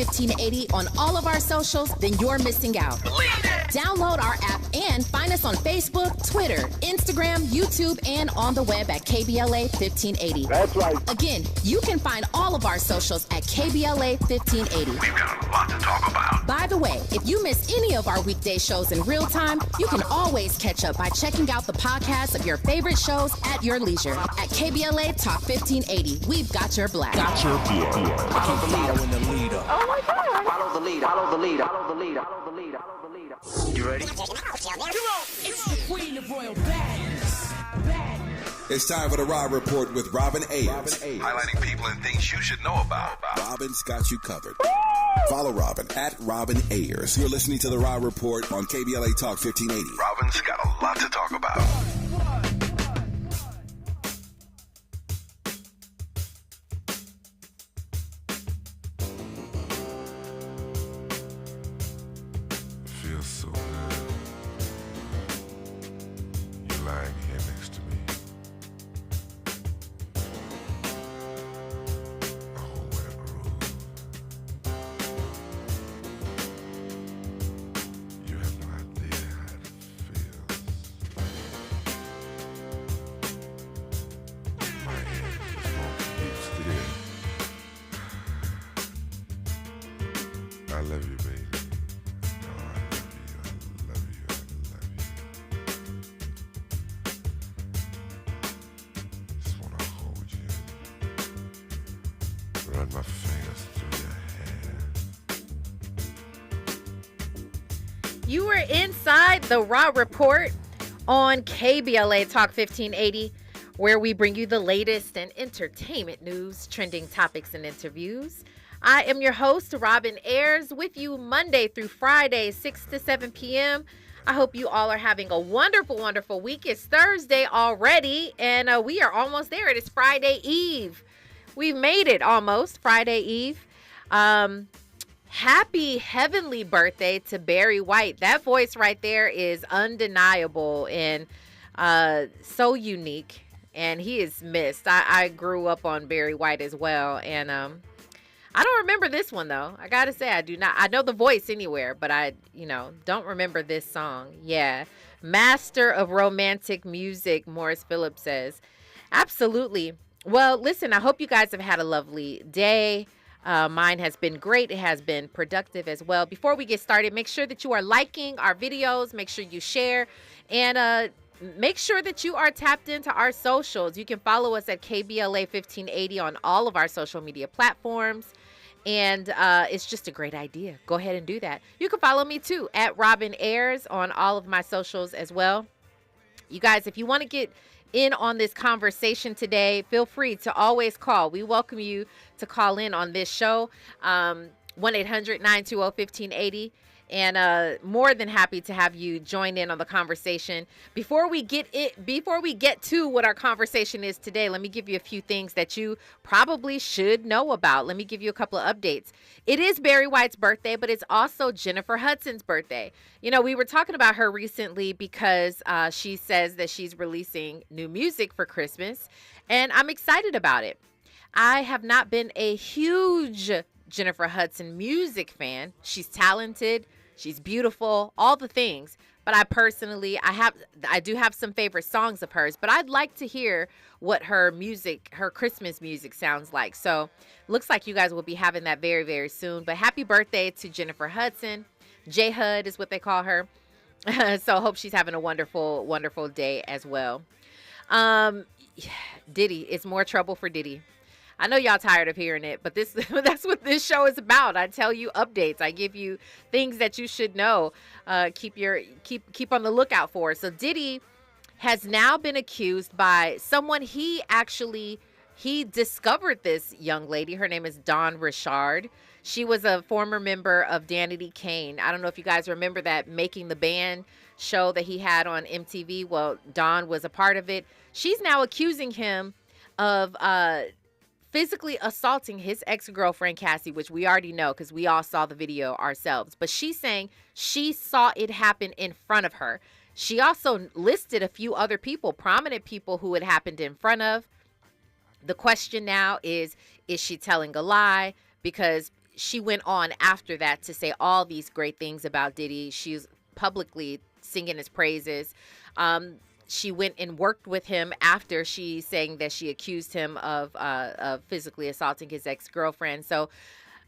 1580 on all of our socials, then you're missing out. Download our app and find us on Facebook, Twitter, Instagram, YouTube, and on the web at KBLA 1580. That's right. Again, you can find all of our socials at KBLA 1580. We've got a lot to talk about. By the way, if you miss any of our weekday shows in real time, you can always catch up by checking out the podcast of your favorite shows at your leisure. At KBLA Talk 1580, we've got your black. Follow the leader. Oh my God. Follow the leader. Follow the leader. Follow the leader. Follow the leader. Follow the leader. You ready? It's the queen of royal badness. It's time for the Rob Report with Robin Ayers. Highlighting people and things you should know about. Robin's got you covered. Follow Robin at Robin Ayers. You're listening to the Rob Report on KBLA Talk 1580. Robin's got a lot to talk about. Feels so good. You lying here next to me. Oh, what a groove. You have no idea how it feels. My head just won't keep still. I love you, baby. Oh, I love you. Just wanna hold you. Run my fingers through your hair. You were inside the Raw Report on KBLA Talk 1580, where we bring you the latest in entertainment news, trending topics, and interviews. I am your host, Robin Ayers, with you Monday through Friday, 6 to 7 p.m. I hope you all are having a wonderful, wonderful week. It's Thursday already, and we are almost there. It is Friday Eve. We've made it almost, Friday Eve. Happy heavenly birthday to Barry White. That voice right there is undeniable and so unique, and he is missed. I grew up on Barry White as well, and I don't remember this one, though. I got to say, I do not. I know the voice anywhere, but I don't remember this song. Yeah. Master of romantic music, Morris Phillips says. Absolutely. Well, listen, I hope you guys have had a lovely day. Mine has been great. It has been productive as well. Before we get started, make sure that you are liking our videos. Make sure you share. And make sure that you are tapped into our socials. You can follow us at KBLA 1580 on all of our social media platforms. And it's just a great idea. Go ahead and do that. You can follow me, too, at Robin Ayers on all of my socials as well. You guys, if you want to get in on this conversation today, feel free to always call. We welcome you to call in on this show, 1-800-920-1580. And more than happy to have you join in on the conversation. Before we get to what our conversation is today, let me give you a few things that you probably should know about. Let me give you a couple of updates. It is Barry White's birthday, but it's also Jennifer Hudson's birthday. You know, we were talking about her recently because she says that she's releasing new music for Christmas, and I'm excited about it. I have not been a huge Jennifer Hudson music fan. She's talented, she's beautiful, all the things. But I do have some favorite songs of hers, but I'd like to hear what her Christmas music sounds like. So looks like you guys will be having that very, very soon. But happy birthday to Jennifer Hudson. J Hud is what they call her. So I hope she's having a wonderful, wonderful day as well. Diddy, it's more trouble for Diddy. I know y'all tired of hearing it, but that's what this show is about. I tell you updates. I give you things that you should know. Keep on the lookout for. So Diddy has now been accused by someone he discovered this young lady. Her name is Dawn Richard. She was a former member of Danity Kane. I don't know if you guys remember that Making the Band show that he had on MTV. Well, Dawn was a part of it. She's now accusing him of physically assaulting his ex-girlfriend, Cassie, which we already know because we all saw the video ourselves. But she's saying she saw it happen in front of her. She also listed a few other people, prominent people who it happened in front of. The question now is she telling a lie? Because she went on after that to say all these great things about Diddy. She's publicly singing his praises. She went and worked with him after she saying that she accused him of physically assaulting his ex-girlfriend. So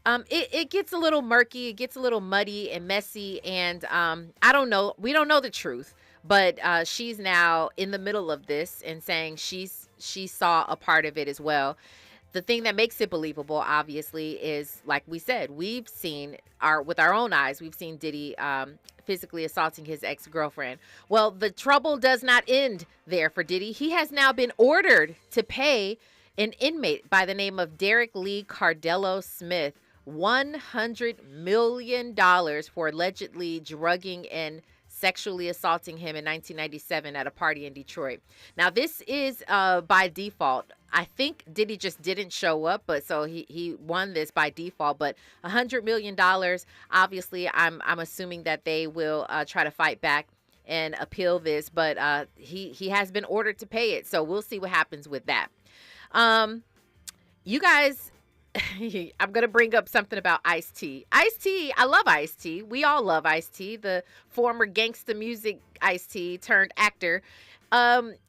it gets a little murky, it gets a little muddy and messy, and I don't know. We don't know the truth, but she's now in the middle of this and saying she saw a part of it as well. The thing that makes it believable, obviously, is, like we said, we've seen with our own eyes, we've seen Diddy physically assaulting his ex-girlfriend. Well, the trouble does not end there for Diddy. He has now been ordered to pay an inmate by the name of Derek Lee Cardello Smith $100 million for allegedly drugging and sexually assaulting him in 1997 at a party in Detroit. Now, this is by default. I think Diddy just didn't show up, but so he won this by default. But $100 million, obviously, I'm assuming that they will try to fight back and appeal this. But he has been ordered to pay it, so we'll see what happens with that. You guys, I'm going to bring up something about Ice-T. Ice-T, I love Ice-T. We all love Ice-T, the former gangsta music Ice-T turned actor.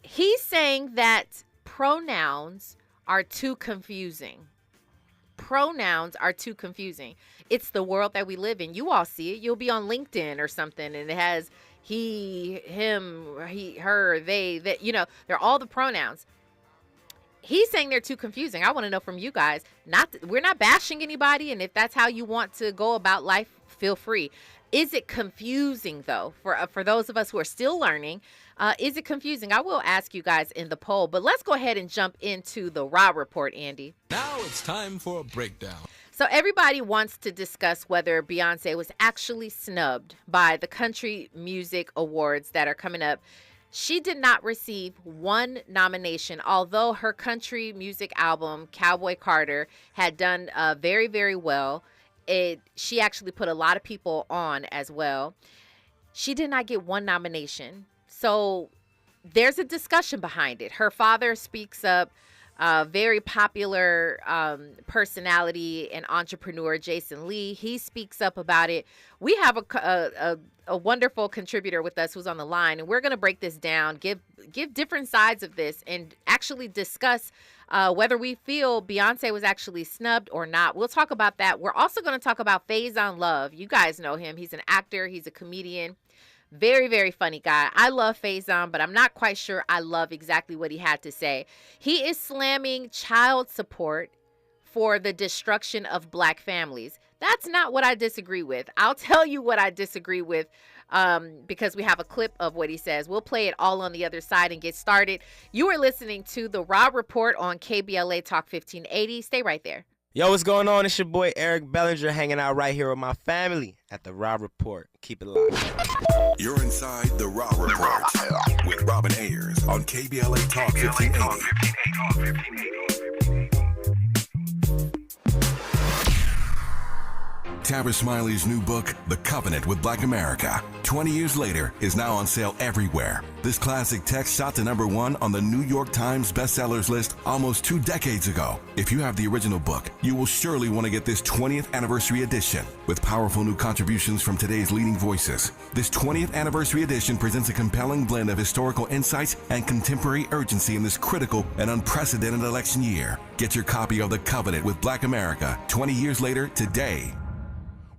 He's saying that pronouns are too confusing. Pronouns are too confusing. It's the world that we live in. You all see it. You'll be on LinkedIn or something, and it has he, him, he, her, they, that, they're all the pronouns. He's saying they're too confusing. I want to know from you guys. We're not bashing anybody, and if that's how you want to go about life, feel free. Is it confusing, though, for those of us who are still learning? Is it confusing? I will ask you guys in the poll, but let's go ahead and jump into the Raw Report, Andy. Now it's time for a breakdown. So everybody wants to discuss whether Beyonce was actually snubbed by the Country Music Awards that are coming up. She did not receive one nomination, although her country music album, Cowboy Carter, had done very, very well. She actually put a lot of people on as well. She did not get one nomination. So there's a discussion behind it. Her father speaks up. Very popular personality and entrepreneur, Jason Lee. He speaks up about it. We have a wonderful contributor with us who's on the line, and we're going to break this down, give different sides of this, and actually discuss whether we feel Beyonce was actually snubbed or not. We'll talk about that. We're also going to talk about Faizon Love. You guys know him. He's an actor. He's a comedian. Very, very funny guy. I love Faizon, but I'm not quite sure I love exactly what he had to say. He is slamming child support for the destruction of Black families. That's not what I disagree with. I'll tell you what I disagree with because we have a clip of what he says. We'll play it all on the other side and get started. You are listening to the Raw Report on KBLA Talk 1580. Stay right there. Yo, what's going on? It's your boy Eric Bellinger hanging out right here with my family at the Raw Report. Keep it locked. You're inside the Raw Report with Robin Ayers on KBLA Talk 1580. Tabitha Smiley's new book, The Covenant with Black America, 20 years later, is now on sale everywhere. This classic text shot to #1 on the New York Times bestsellers list almost 2 decades ago. If you have the original book, you will surely want to get this 20th anniversary edition with powerful new contributions from today's leading voices. This 20th anniversary edition presents a compelling blend of historical insights and contemporary urgency in this critical and unprecedented election year. Get your copy of The Covenant with Black America 20 years later today.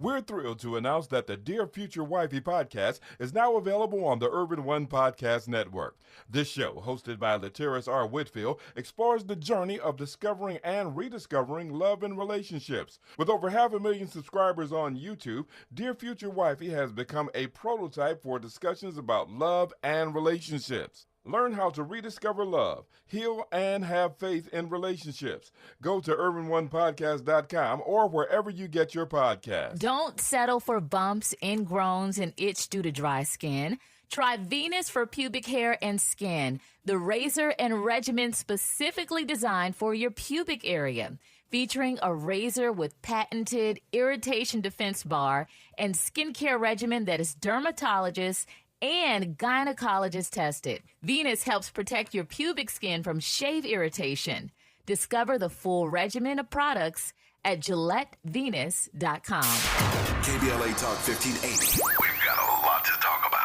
We're thrilled to announce that the Dear Future Wifey podcast is now available on the Urban One Podcast Network. This show, hosted by Latiris R. Whitfield, explores the journey of discovering and rediscovering love and relationships. With over 500,000 subscribers on YouTube, Dear Future Wifey has become a prototype for discussions about love and relationships. Learn how to rediscover love, heal, and have faith in relationships. Go to urbanonepodcast.com or wherever you get your podcasts. Don't settle for bumps, ingrowns, and itch due to dry skin. Try Venus for pubic hair and skin, the razor and regimen specifically designed for your pubic area. Featuring a razor with patented irritation defense bar and skincare regimen that is dermatologist and gynecologist tested. Venus helps protect your pubic skin from shave irritation. Discover the full regimen of products at GilletteVenus.com. KBLA Talk 1580. We've got a lot to talk about.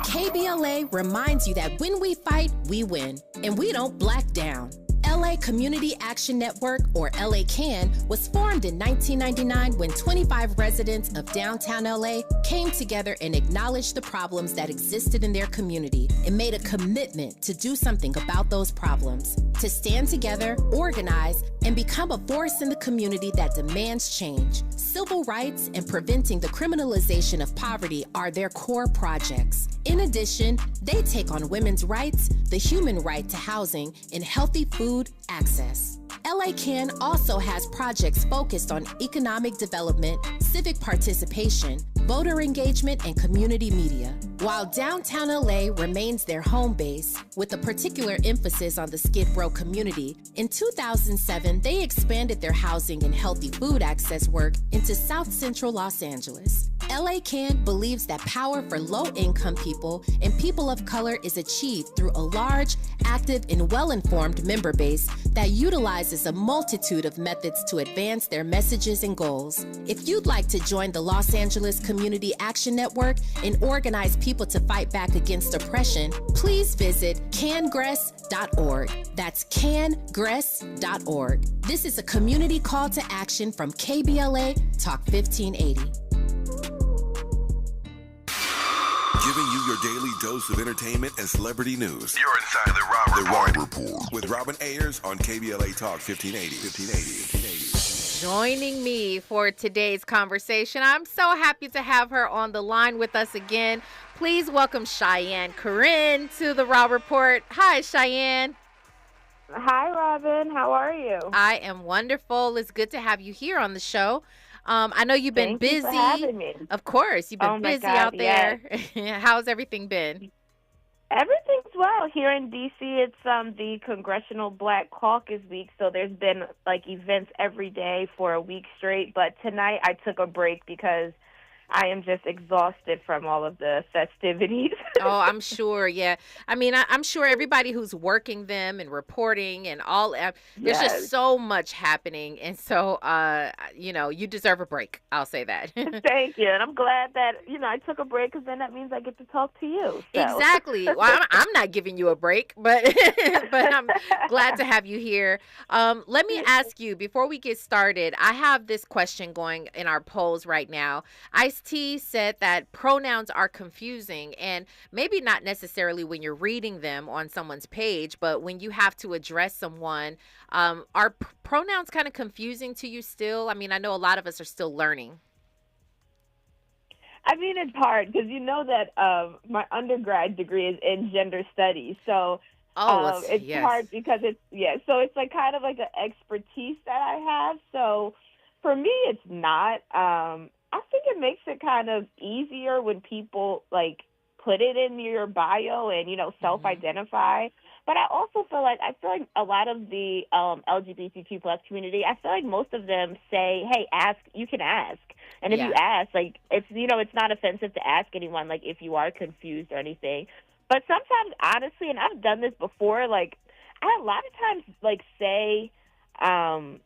KBLA reminds you that when we fight, we win, and we don't black down. LA Community Action Network, or LA CAN, was formed in 1999 when 25 residents of downtown LA came together and acknowledged the problems that existed in their community and made a commitment to do something about those problems, to stand together, organize, and become a force in the community that demands change. Civil rights and preventing the criminalization of poverty are their core projects. In addition, they take on women's rights, the human right to housing, and healthy food access. LA CAN also has projects focused on economic development, civic participation, voter engagement, and community media. While downtown LA remains their home base, with a particular emphasis on the Skid Row community, in 2007, they expanded their housing and healthy food access work into South Central Los Angeles. LA CAN believes that power for low-income people and people of color is achieved through a large, active, and well-informed member base that utilizes a multitude of methods to advance their messages and goals. If you'd like to join the Los Angeles Community Action Network and organize people to fight back against oppression, please visit cangress.org. That's cangress.org. This is a community call to action from KBLA Talk 1580. Giving you your daily dose of entertainment and celebrity news. You're inside the Rob Report. With Robin Ayers on KBLA Talk 1580. Joining me for today's conversation, I'm so happy to have her on the line with us again. Please welcome Cheyenne Corinne to the Rob Report. Hi, Cheyenne. Hi, Robin. How are you? I am wonderful. It's good to have you here on the show. I know you've been busy. Thank you for having me. Of course, you've been busy out there. Yes. How's everything been? Everything's well. Here in D.C., it's the Congressional Black Caucus Week, so there's been, events every day for a week straight. But tonight I took a break because I am just exhausted from all of the festivities. Oh, I'm sure. Yeah. I mean, I'm sure everybody who's working them and reporting and all, there's just so much happening. And so, you deserve a break. I'll say that. Thank you. And I'm glad that, I took a break because then that means I get to talk to you. So. Exactly. Well, I'm not giving you a break, but but I'm glad to have you here. Let me ask you, before we get started, I have this question going in our polls right now. Ice-T said that pronouns are confusing, and maybe not necessarily when you're reading them on someone's page, but when you have to address someone, are pronouns kind of confusing to you still? I mean, I know a lot of us are still learning. I mean, it's hard because you know that my undergrad degree is in gender studies, so it's hard because so it's kind of like an expertise that I have. So for me, it's not. I think it makes it kind of easier when people put it in your bio and self-identify. But I also feel like a lot of the LGBTQ plus community, I feel like most of them say, "Hey, ask. You can ask." And if you ask, it's not offensive to ask anyone if you are confused or anything. But sometimes, honestly, and I've done this before, I a lot of times say. I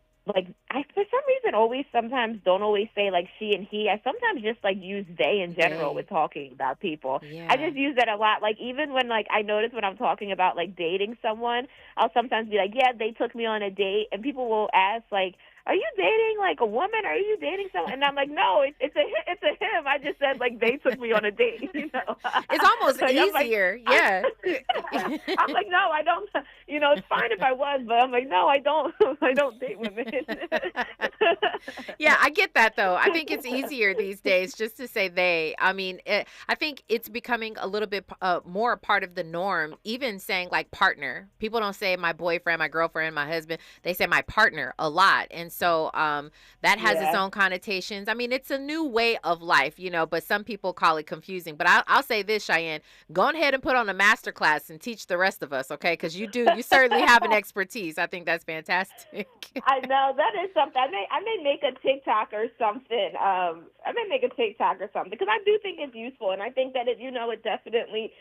for some reason sometimes don't always say she and he. I sometimes just use they in general with talking about people. Yeah. I just use that a lot. Even when I notice when I'm talking about dating someone, I'll sometimes be yeah, they took me on a date, and people will ask are you dating a woman? Are you dating someone? And I'm no, it's a him. I just said they took me on a date. It's almost easier. Yeah. I'm no, I don't. It's fine if I was, but I'm no, I don't. I don't date women. Yeah, I get that though. I think it's easier these days just to say they. I mean, I think it's becoming a little bit more a part of the norm. Even saying partner. People don't say my boyfriend, my girlfriend, my husband. They say my partner a lot, and so that has its own connotations. I mean, it's a new way of life, but some people call it confusing. But I'll say this, Cheyenne, go ahead and put on a master class and teach the rest of us, okay? Because you certainly have an expertise. I think that's fantastic. I know. That is something. I may make a TikTok or something. Because I do think it's useful. And I think that it definitely,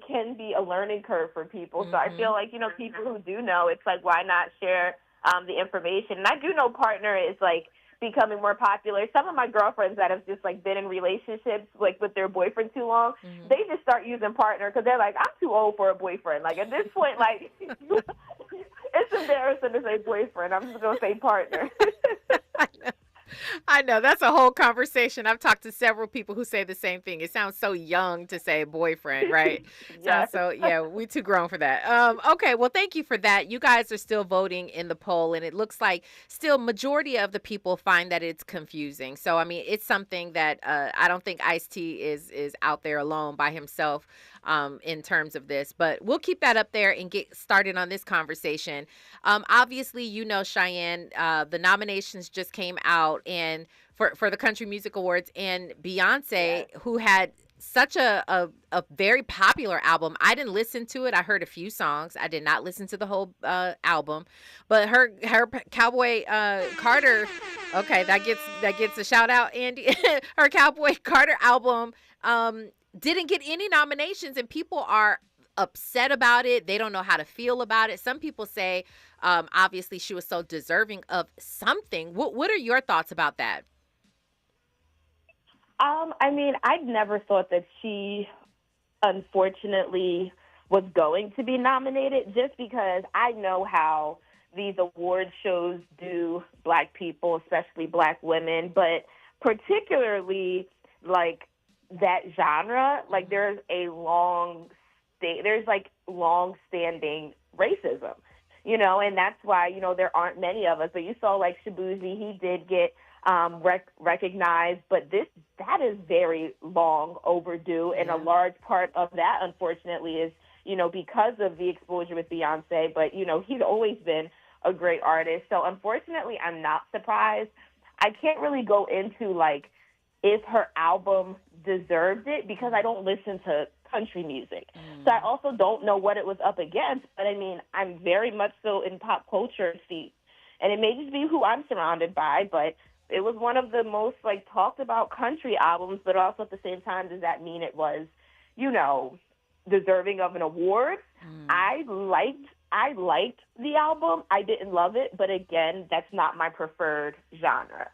can be a learning curve for people. So I feel people who do know, it's why not share the information. And I do know Partner is like becoming more popular. Some of my girlfriends that have just like been in relationships like with their boyfriend too long, they just start using Partner because they're like, I'm too old for a boyfriend. Like at this point, like it's embarrassing to say boyfriend. I'm just gonna say Partner. I know. That's a whole conversation. I've talked to several people who say the same thing. It sounds so young to say boyfriend, right? Yes. So, yeah, we too grown for that. Okay, well, thank you for that. You guys are still voting in the poll, and it looks like still majority of the people find that it's confusing. So, I mean, it's something that I don't think Ice-T is out there alone by himself in terms of this. But we'll keep that up there and get started on this conversation. Obviously, you know, Cheyenne, the nominations just came out and for the Country Music Awards, and Beyonce, who had such a very popular album. I didn't listen to it. I heard a few songs. I did not listen to the whole album. But her Cowboy Carter, okay, that gets a shout out, Andy. Her Cowboy Carter album didn't get any nominations, and people are upset about it. They don't know how to feel about it. Some people say obviously she was so deserving of something. What are your thoughts about that? I mean, I never thought that she, unfortunately, was going to be nominated just because I know how these award shows do Black people, especially Black women, but particularly, like, that genre, like, there's long-standing racism, you know, and that's why, you know, there aren't many of us. But you saw, like, Shabuzi, he did get recognized, but that is very long overdue, and a large part of that, unfortunately, is, you know, because of the exposure with Beyonce, but, you know, he's always been a great artist, so unfortunately, I'm not surprised. I can't really go into, like, if her album deserved it, because I don't listen to country music, so I also don't know what it was up against, but, I mean, I'm very much so in pop culture seat, and it may just be who I'm surrounded by, but it was one of the most, like, talked about country albums, but also at the same time, does that mean it was, you know, deserving of an award? I liked the album. I didn't love it, but again, that's not my preferred genre.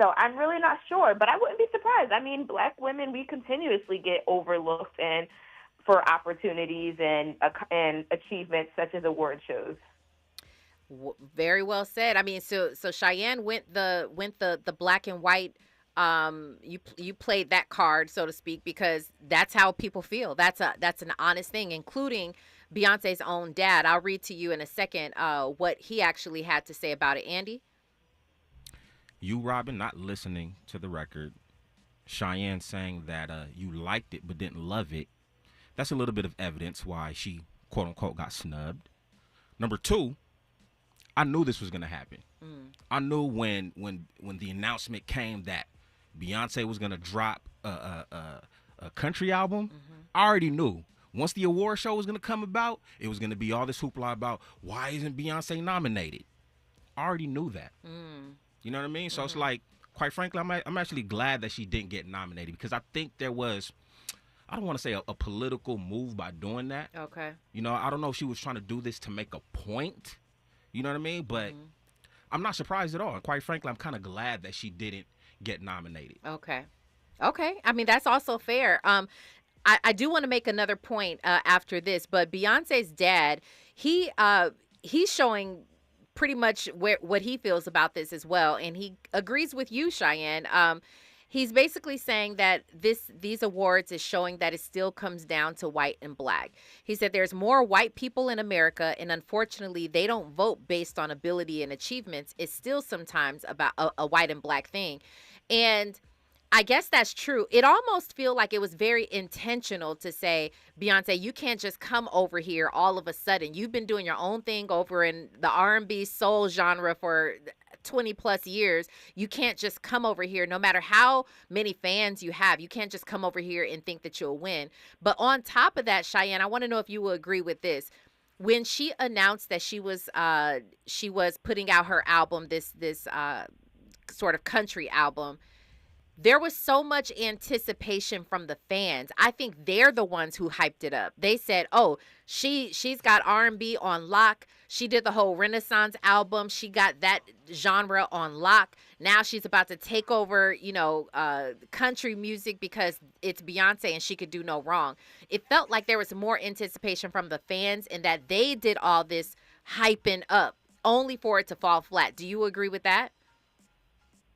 So I'm really not sure, but I wouldn't be surprised. I mean, Black women, we continuously get overlooked and for opportunities and achievements such as award shows. Very well said. I mean, so Cheyenne went the black and white. You played that card, so to speak, because that's how people feel. That's an honest thing, including Beyonce's own dad. I'll read to you in a second what he actually had to say about it. Andy? You, Robin, not listening to the record. Cheyenne saying that you liked it but didn't love it. That's a little bit of evidence why she, quote unquote, got snubbed. Number two, I knew this was going to happen. I knew when the announcement came that Beyonce was going to drop a country album, I already knew. Once the award show was going to come about, it was going to be all this hoopla about why isn't Beyonce nominated. I already knew that. You know what I mean? So it's like, quite frankly, I'm actually glad that she didn't get nominated, because I think there was, I don't want to say a political move by doing that. Okay. You know, I don't know if she was trying to do this to make a point. You know what I mean? But I'm not surprised at all. And quite frankly, I'm kind of glad that she didn't get nominated. Okay. I mean, that's also fair. I do want to make another point after this, but Beyonce's dad, he's showing pretty much what he feels about this as well, and he agrees with you, Cheyenne. He's basically saying that these awards is showing that it still comes down to white and Black. He said there's more white people in America, and unfortunately, they don't vote based on ability and achievements. It's still sometimes about a white and Black thing. And I guess that's true. It almost feels like it was very intentional to say, Beyonce, you can't just come over here all of a sudden. You've been doing your own thing over in the R&B soul genre for 20 plus years. You can't just come over here, no matter how many fans you have. You can't just come over here and think that you'll win. But on top of that, Cheyenne, I want to know if you will agree with this. When she announced that she was putting out her album, this sort of country album, there was so much anticipation from the fans. I think they're the ones who hyped it up. They said, "Oh, she's got R&B on lock. She did the whole Renaissance album. She got that genre on lock. Now she's about to take over, country music because it's Beyonce and she could do no wrong." It felt like there was more anticipation from the fans and that they did all this hyping up only for it to fall flat. Do you agree with that?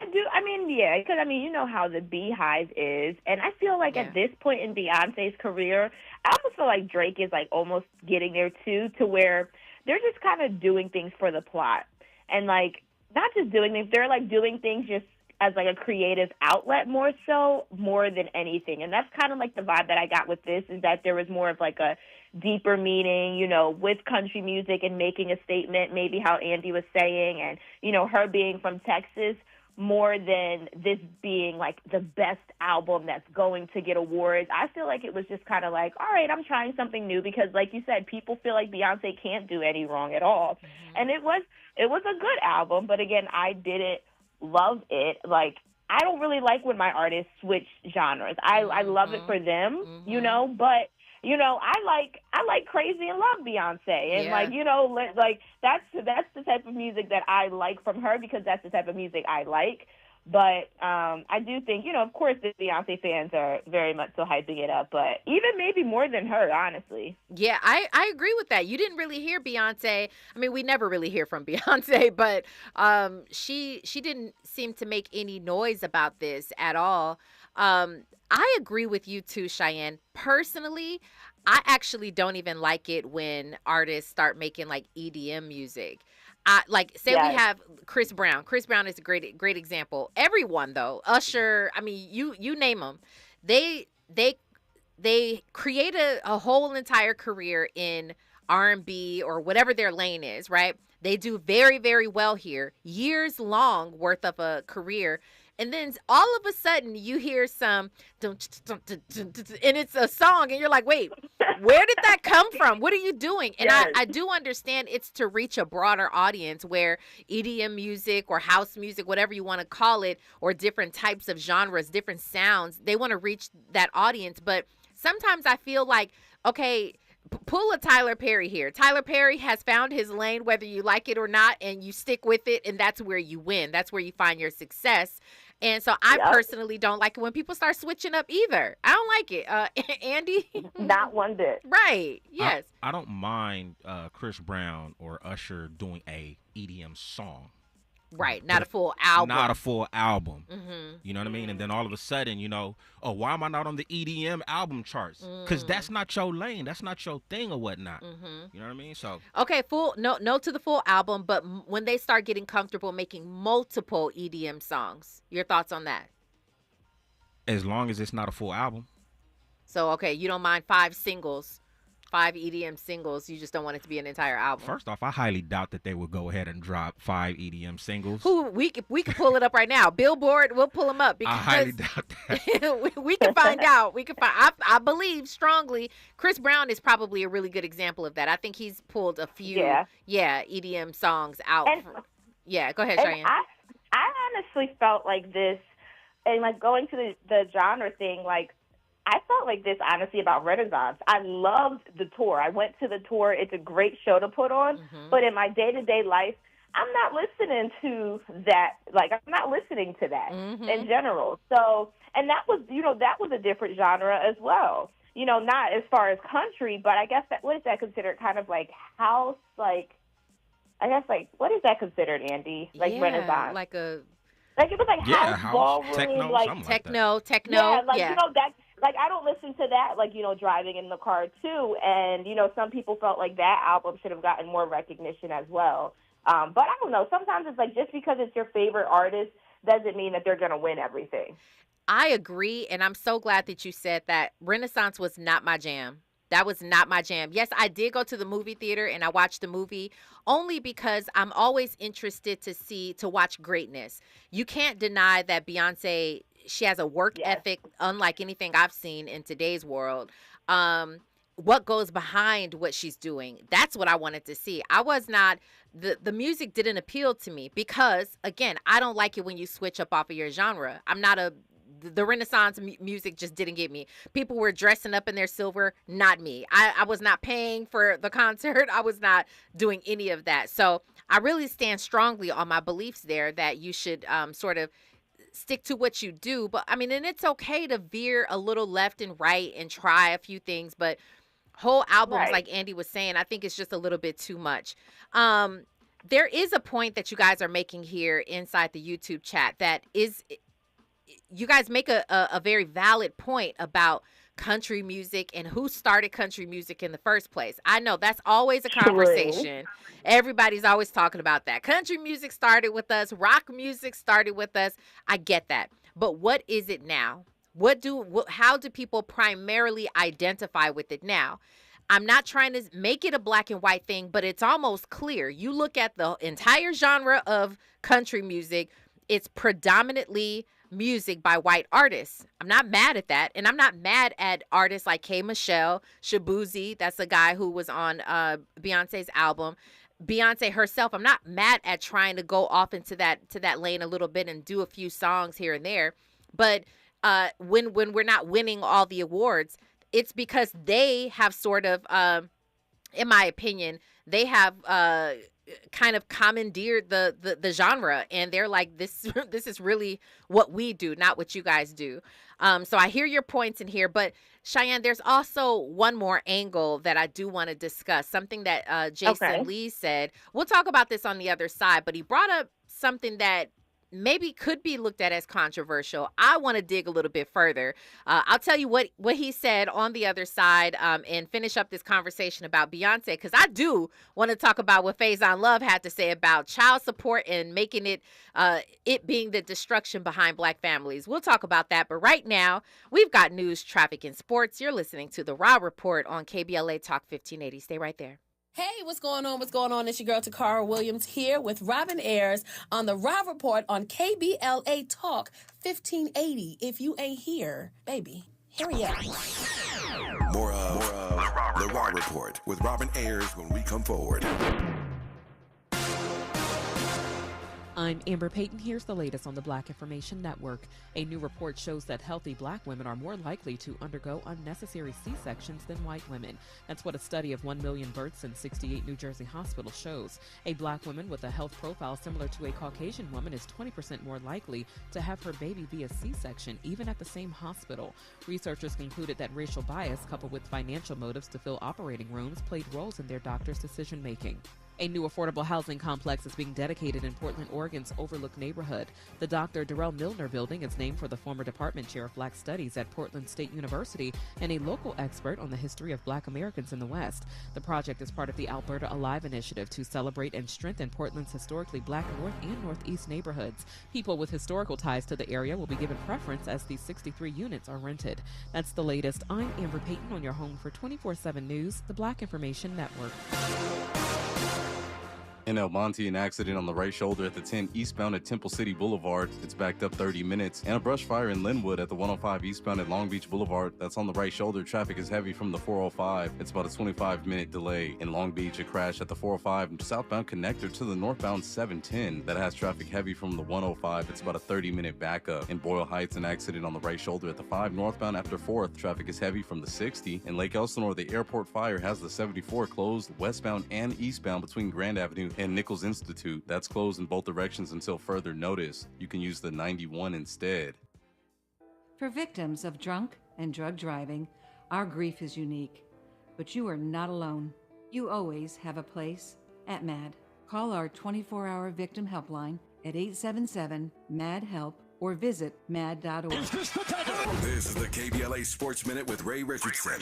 I do. I mean, yeah, because, you know how the Beehive is. And I feel like at this point in Beyonce's career, I almost feel like Drake is, like, almost getting there, too, to where they're just kind of doing things for the plot. And, like, not just doing things, they're, like, doing things just as, like, a creative outlet more than anything. And that's kind of, like, the vibe that I got with this, is that there was more of, like, a deeper meaning, with country music and making a statement, maybe how Andy was saying, and, her being from Texas, more than this being like the best album that's going to get awards. I feel like it was just kind of like, all right, I'm trying something new, because like you said, people feel like Beyonce can't do any wrong at all. Mm-hmm. And it was a good album, but again, I didn't love it. Like, I don't really like when my artists switch genres. I love it for them, but I like Crazy and love Beyonce, and like that's the type of music that I like from her, because that's the type of music I like. But I do think, of course, the Beyonce fans are very much so hyping it up, but even maybe more than her, honestly. Yeah, I agree with that. You didn't really hear Beyonce. I mean, we never really hear from Beyonce, but she didn't seem to make any noise about this at all. I agree with you too, Cheyenne. Personally, I actually don't even like it when artists start making like EDM music. We have Chris Brown. Chris Brown is a great example. Everyone though, Usher. I mean, you name them. They create a whole entire career in R&B or whatever their lane is, right? They do very, very well here, years long worth of a career. And then all of a sudden you hear some, and it's a song, and you're like, wait, where did that come from? What are you doing? And yes. I do understand it's to reach a broader audience, where EDM music or house music, whatever you want to call it, or different types of genres, different sounds, they want to reach that audience. But sometimes I feel like, okay, pull a Tyler Perry here. Tyler Perry has found his lane, whether you like it or not, and you stick with it, and that's where you win. That's where you find your success. And so I personally don't like it when people start switching up either. I don't like it. Andy? Not one bit. Right. Yes. I don't mind Chris Brown or Usher doing a EDM song. Right. Not a full album. Not a full album. Mm-hmm. You know what I mean? And then all of a sudden, why am I not on the EDM album charts? Because that's not your lane. That's not your thing or whatnot. Mm-hmm. You know what I mean? So okay, no to the full album, but when they start getting comfortable making multiple EDM songs, your thoughts on that? As long as it's not a full album. So okay, you don't mind 5 EDM singles. You just don't want it to be an entire album. First off, I highly doubt that they would go ahead and drop 5 EDM singles. We can pull it up right now. Billboard, we'll pull them up. Because I highly doubt that. we can find out. I believe strongly Chris Brown is probably a really good example of that. I think he's pulled a few EDM songs out. Go ahead, Cheyenne. I honestly felt like this, and like going to the genre thing, like, I felt like this, honestly, about Renaissance. I loved the tour. I went to the tour. It's a great show to put on. Mm-hmm. But in my day-to-day life, I'm not listening to that. Like, I'm not listening to that in general. So, and that was, that was a different genre as well. Not as far as country, but I guess what is that considered? Kind of like house, like, I guess, like, what is that considered, Andy? Like Renaissance? Like it was like house, ballroom, techno, like techno. Yeah, that's. Like, I don't listen to that, like, driving in the car, too. And, some people felt like that album should have gotten more recognition as well. But I don't know. Sometimes it's like, just because it's your favorite artist doesn't mean that they're going to win everything. I agree, and I'm so glad that you said that. Renaissance was not my jam. That was not my jam. Yes, I did go to the movie theater and I watched the movie only because I'm always interested to watch greatness. You can't deny that Beyonce, she has a work ethic unlike anything I've seen in today's world. What goes behind what she's doing? That's what I wanted to see. I was not, the music didn't appeal to me because, again, I don't like it when you switch up off of your genre. I'm not The Renaissance music just didn't get me. People were dressing up in their silver, not me. I was not paying for the concert. I was not doing any of that. So I really stand strongly on my beliefs there that you should sort of stick to what you do. But I mean, and it's okay to veer a little left and right and try a few things, but whole albums, like Andy was saying, I think it's just a little bit too much. There is a point that you guys are making here inside the YouTube chat that is, you guys make a very valid point about country music and who started country music in the first place. I know that's always a conversation. Everybody's always talking about that. Country music started with us. Rock music started with us. I get that. But what is it now? How do people primarily identify with it now? I'm not trying to make it a black and white thing, but it's almost clear. You look at the entire genre of country music, it's predominantly music by white artists. I'm not mad at that. And I'm not mad at artists like K. Michelle, Shabuzi, that's a guy who was on Beyonce's album. Beyonce herself, I'm not mad at trying to go off into that lane a little bit and do a few songs here and there. But when we're not winning all the awards, it's because they have sort of, in my opinion, they have kind of commandeered the genre, and they're like, this is really what we do, not what you guys do. So I hear your points in here, but Cheyenne, there's also one more angle that I do want to discuss, something that Jason Lee said. We'll talk about this on the other side, but he brought up something that maybe could be looked at as controversial. I want to dig a little bit further. I'll tell you what he said on the other side and finish up this conversation about Beyonce, because I do want to talk about what Faizon Love had to say about child support and making it being the destruction behind black families. We'll talk about that. But right now, we've got news, traffic, and sports. You're listening to The Raw Report on KBLA Talk 1580. Stay right there. Hey, what's going on? What's going on? It's your girl Takara Williams here with Robin Ayers on the Raw Report on KBLA Talk 1580. If you ain't here, baby, hurry up. More of The Raw Report with Robin Ayers when we come forward. I'm Amber Payton. Here's the latest on the Black Information Network. A new report shows that healthy black women are more likely to undergo unnecessary C-sections than white women. That's what a study of 1 million births in 68 New Jersey hospitals shows. A black woman with a health profile similar to a Caucasian woman is 20% more likely to have her baby via C-section, even at the same hospital. Researchers concluded that racial bias, coupled with financial motives to fill operating rooms, played roles in their doctors' decision-making. A new affordable housing complex is being dedicated in Portland, Oregon's Overlook neighborhood. The Dr. Darrell Milner building is named for the former department chair of black studies at Portland State University and a local expert on the history of black Americans in the West. The project is part of the Alberta Alive initiative to celebrate and strengthen Portland's historically black north and northeast neighborhoods. People with historical ties to the area will be given preference as the 63 units are rented. That's the latest. I'm Amber Payton on your home for 24/7 News, the Black Information Network. In El Monte, an accident on the right shoulder at the 10 eastbound at Temple City Boulevard. It's backed up 30 minutes. And a brush fire in Linwood at the 105 eastbound at Long Beach Boulevard. That's on the right shoulder. Traffic is heavy from the 405. It's about a 25-minute delay. In Long Beach, a crash at the 405 southbound connector to the northbound 710. That has traffic heavy from the 105. It's about a 30-minute backup. In Boyle Heights, an accident on the right shoulder at the 5 northbound after 4th. Traffic is heavy from the 60. In Lake Elsinore, the airport fire has the 74 closed westbound and eastbound between Grand Avenue and Nichols Institute. That's closed in both directions until further notice. You can use the 91 instead. For victims of drunk and drug driving, our grief is unique. But you are not alone. You always have a place at MAD. Call our 24-hour victim helpline at 877-MAD-HELP or visit mad.org. This is the KBLA Sports Minute with Ray Richardson.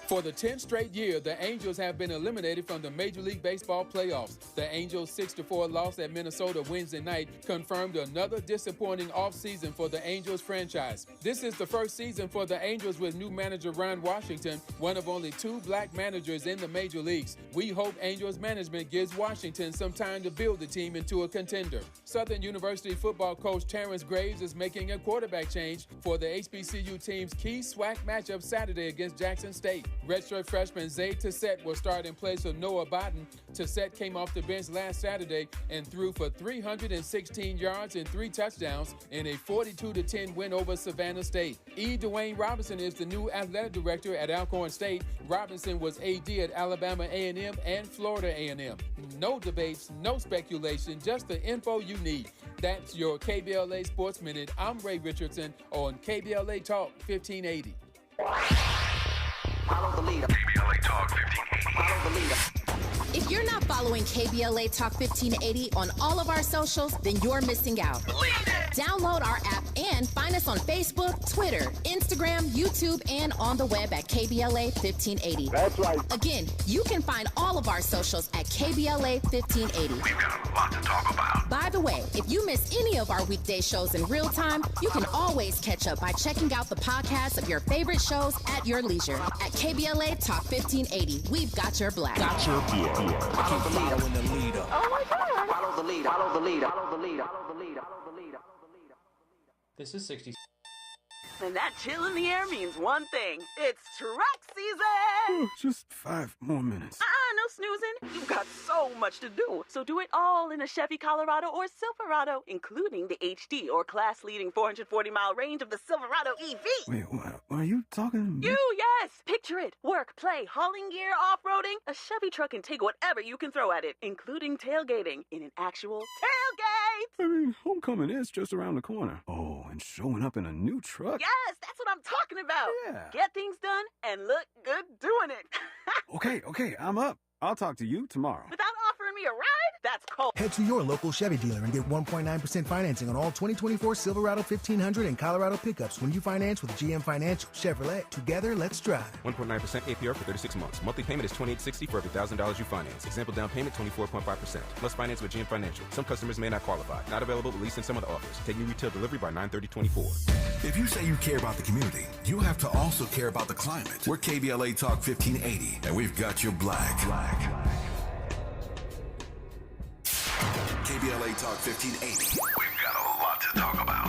For the 10th straight year, the Angels have been eliminated from the Major League Baseball playoffs. The Angels' 6-4 loss at Minnesota Wednesday night confirmed another disappointing offseason for the Angels franchise. This is the first season for the Angels with new manager Ron Washington, one of only 2 black managers in the major leagues. We hope Angels management gives Washington some time to build the team into a contender. Southern University football coach Terrence Graves is making a quarterback change for the HBCU team's key SWAC matchup Saturday against Jackson State. Redshirt freshman Zay Tissette will start in place of Noah Botton. Tissette came off the bench last Saturday and threw for 316 yards and 3 touchdowns in a 42-10 win over Savannah State. Dwayne Robinson is the new athletic director at Alcorn State. Robinson was AD at Alabama A&M and Florida A&M. No debates, no speculation, just the info you need. That's your KBLA Sports Minute. I'm Ray Richardson on KBLA Talk 1580. Follow the leader. KBLA Talk 1580. Follow the leader. If you're not following KBLA Talk 1580 on all of our socials, then you're missing out. Download our app and find us on Facebook, Twitter, Instagram, YouTube, and on the web at KBLA 1580. That's right. Again, you can find all of our socials at KBLA 1580. We've got a lot to talk about. By the way, if you miss any of our weekday shows in real time, you can always catch up by checking out the podcast of your favorite shows at your leisure. At KBLA Talk 1580, we've got your black. Follow the leader. Oh my God. Follow the leader. Follow the leader. Follow the leader. Follow the leader. Follow the leader. This is 60. And that chill in the air means one thing. It's truck season! Just 5 more minutes. No snoozing. You've got so much to do. So do it all in a Chevy Colorado or Silverado, including the HD or class-leading 440-mile range of the Silverado EV. Wait, what? Are you talking to me? Yes! Picture it. Work, play, hauling gear, off-roading. A Chevy truck can take whatever you can throw at it, including tailgating in an actual tailgate! I mean, homecoming is just around the corner. Oh, and showing up in a new truck? Yes, that's what I'm talking about. Yeah. Get things done and look good doing it. Okay, I'm up. I'll talk to you tomorrow. Without offering me a ride? That's cold. Head to your local Chevy dealer and get 1.9% financing on all 2024 Silverado 1500 and Colorado pickups when you finance with GM Financial. Chevrolet, together, let's drive. 1.9% APR for 36 months. Monthly payment is $28.60 for every $1,000 you finance. Example down payment 24.5%. Plus finance with GM Financial. Some customers may not qualify. Not available at least in some of the offers. Take new retail delivery by 9/30/24. If you say you care about the community, you have to also care about the climate. We're KBLA Talk 1580, and we've got your black. KBLA Talk 1580. We've got a lot to talk about.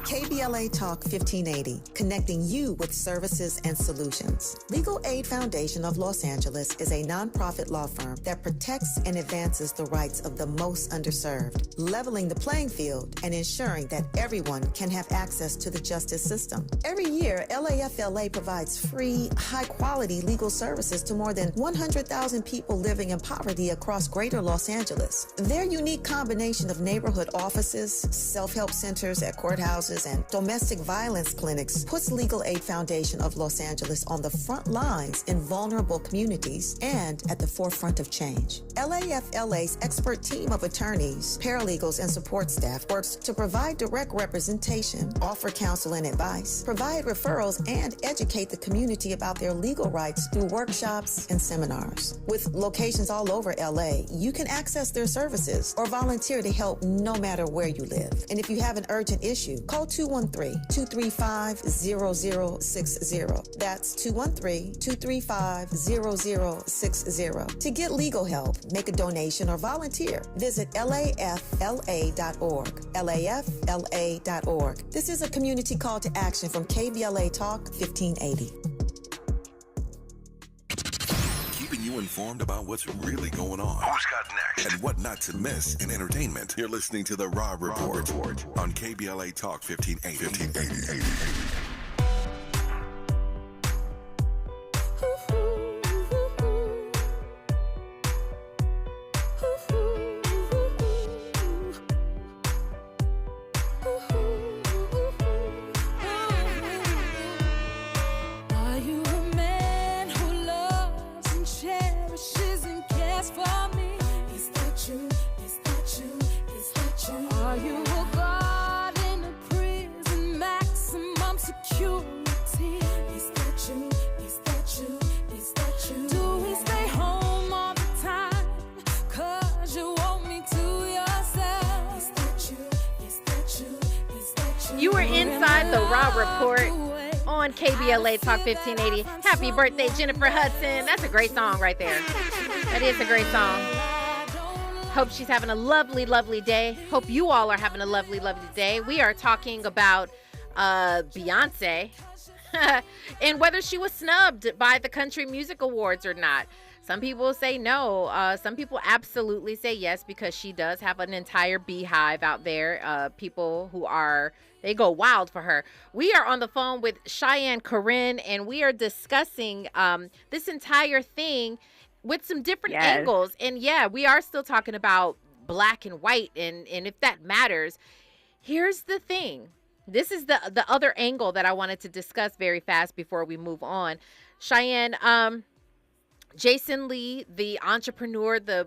KBLA Talk 1580, connecting you with services and solutions. Legal Aid Foundation of Los Angeles is a nonprofit law firm that protects and advances the rights of the most underserved, leveling the playing field and ensuring that everyone can have access to the justice system. Every year, LAFLA provides free, high-quality legal services to more than 100,000 people living in poverty across greater Los Angeles. Their unique combination of neighborhood offices, self-help centers at courthouses, and domestic violence clinics puts Legal Aid Foundation of Los Angeles on the front lines in vulnerable communities and at the forefront of change. LAFLA's expert team of attorneys, paralegals, and support staff works to provide direct representation, offer counsel and advice, provide referrals, and educate the community about their legal rights through workshops and seminars. With locations all over LA, you can access their services or volunteer to help no matter where you live. And if you have an urgent issue, call 213-235-0060. That's 213-235-0060. To get legal help, make a donation, or volunteer, visit LAFLA.org. LAFLA.org. This is a community call to action from KBLA Talk 1580. Keeping you informed about what's really going on. Who's got next? And what not to miss in entertainment. You're listening to The Rob Report on KBLA Talk 1580. You were inside the Raw Report on KBLA Talk 1580. Happy birthday, Jennifer Hudson. That's a great song right there. That is a great song. Hope she's having a lovely, lovely day. Hope you all are having a lovely, lovely day. We are talking about Beyonce. and whether she was snubbed by the Country Music Awards or not. Some people say no. Some people absolutely say yes, because she does have an entire beehive out there. People who they go wild for her. We are on the phone with Cheyenne Corinne, and we are discussing this entire thing with some different angles. And yeah, we are still talking about black and white and if that matters. Here's the thing. This is the other angle that I wanted to discuss very fast before we move on. Cheyenne, Jason Lee, the entrepreneur, the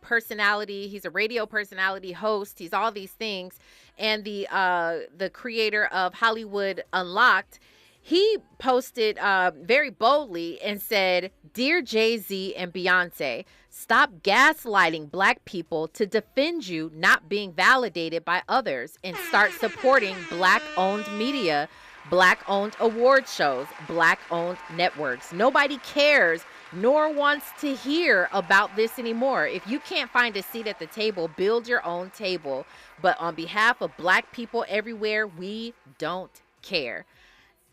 personality, he's a radio personality, host, he's all these things, and the creator of Hollywood Unlocked, he posted very boldly and said, "Dear Jay-Z and Beyonce, stop gaslighting black people to defend you not being validated by others, and start supporting black-owned media, black-owned award shows, black-owned networks. Nobody cares nor wants to hear about this anymore. If you can't find a seat at the table, build your own table. But on behalf of black people everywhere, we don't care."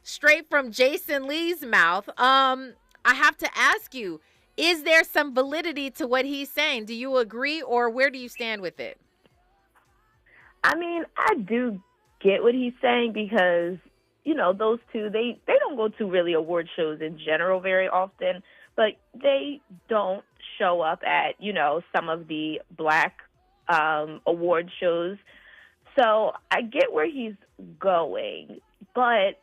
Straight from Jason Lee's mouth. I have to ask you, is there some validity to what he's saying? Do you agree, or where do you stand with it? I mean, I do get what he's saying, because, those two, they don't go to really award shows in general very often, but they don't show up at, some of the black award shows. So I get where he's going, but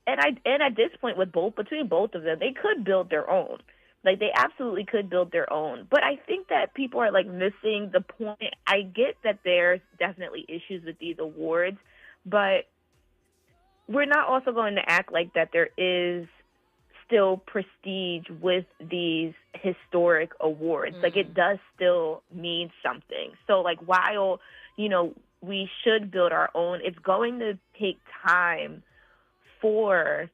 and at this point between both of them, they could build their own. Like, they absolutely could build their own. But I think that people are missing the point. I get that there's definitely issues with these awards, but we're not also going to act like that there is still prestige with these historic awards. Like, it does still mean something. So, while, we should build our own, it's going to take time for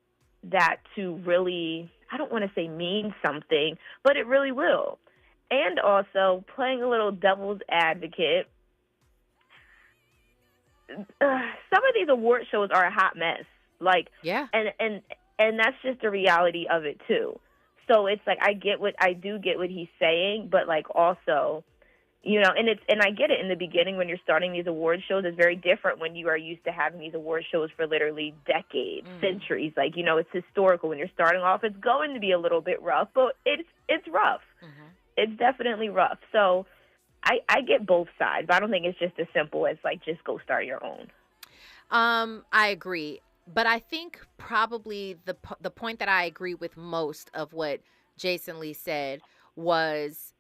that to really, I don't want to say mean something, but it really will. And also, playing a little devil's advocate, some of these award shows are a hot mess. And that's just the reality of it too. So it's I do get what he's saying, but also, and I get it. In the beginning, when you're starting these award shows, it's very different when you are used to having these award shows for literally decades, centuries. It's historical. When you're starting off, it's going to be a little bit rough, but it's rough. It's definitely rough. So I get both sides, but I don't think it's just as simple as just go start your own. I agree. But I think probably the point that I agree with most of what Jason Lee said was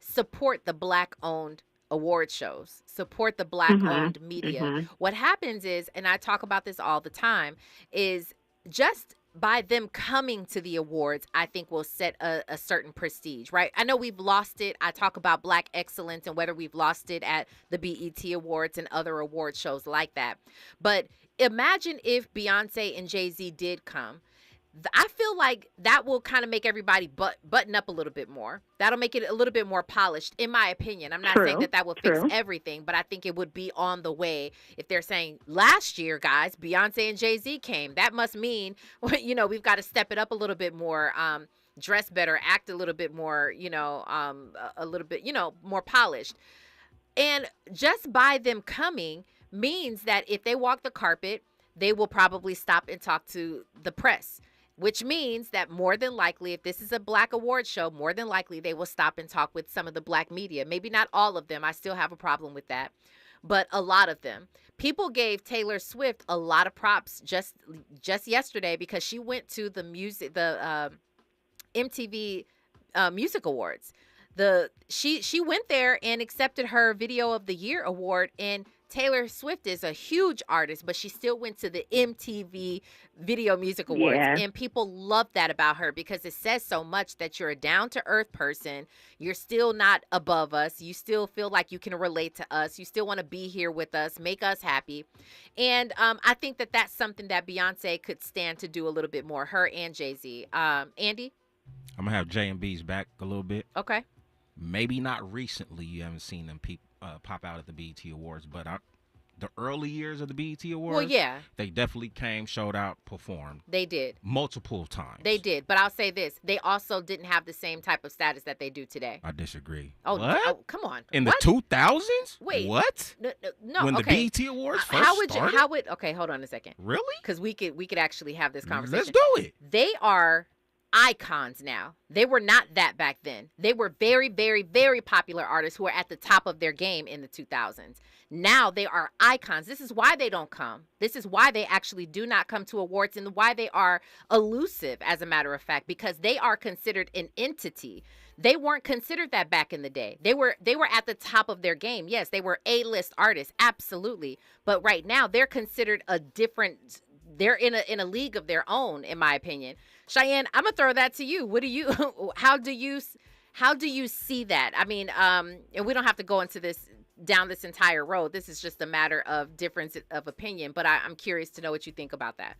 support the black-owned award shows, support the black-owned media. What happens is, and I talk about this all the time, is just by them coming to the awards, I think will set a certain prestige, right? I know we've lost it. I talk about black excellence and whether we've lost it at the BET Awards and other award shows like that. But imagine if Beyonce and Jay-Z did come. I feel like that will kind of make everybody button up a little bit more. That'll make it a little bit more polished, in my opinion. I'm not saying that will fix everything, but I think it would be on the way. If they're saying last year, guys, Beyonce and Jay-Z came, that must mean, we've got to step it up a little bit more, dress better, act a little bit more, a little bit, more polished. And just by them coming means that if they walk the carpet, they will probably stop and talk to the press. Which means that more than likely, if this is a black award show, more than likely they will stop and talk with some of the black media. Maybe not all of them. I still have a problem with that. But a lot of them. People gave Taylor Swift a lot of props just yesterday because she went to the MTV Music Awards. She went there and accepted her Video of the Year award, and Taylor Swift is a huge artist, but she still went to the MTV Video Music Awards. Yeah. And people love that about her because it says so much that you're a down-to-earth person. You're still not above us. You still feel like you can relate to us. You still want to be here with us, make us happy. And I think that that's something that Beyonce could stand to do a little bit more, her and Jay-Z. Andy? I'm going to have J&B's back a little bit. Okay. Maybe not recently. You haven't seen them pop out at the BET Awards, but the early years of the BET Awards, Well, yeah. they definitely came, showed out, performed. They did. Multiple times. They did. But I'll say this. They also didn't have the same type of status that they do today. I disagree. Oh, what? Come on. In What? the 2000s? Wait. What? No. When okay. the BET Awards first started? Okay, hold on a second. Really? Because we could actually have this conversation. Let's do it. They are icons now. They were not that back then. They were very, very, very popular artists who are at the top of their game in the 2000s. Now they are icons. This is why they don't come. This is why they actually do not come to awards, and why they are elusive, as a matter of fact, because they are considered an entity. They weren't considered that back in the day. They were at the top of their game. Yes, they were A-list artists, absolutely. But right now they're considered a different. They're in a league of their own, in my opinion. Cheyenne, I'm gonna throw that to you. What do you? How do you see that? I mean, and we don't have to go into this down this entire road. This is just a matter of difference of opinion. But I'm curious to know what you think about that.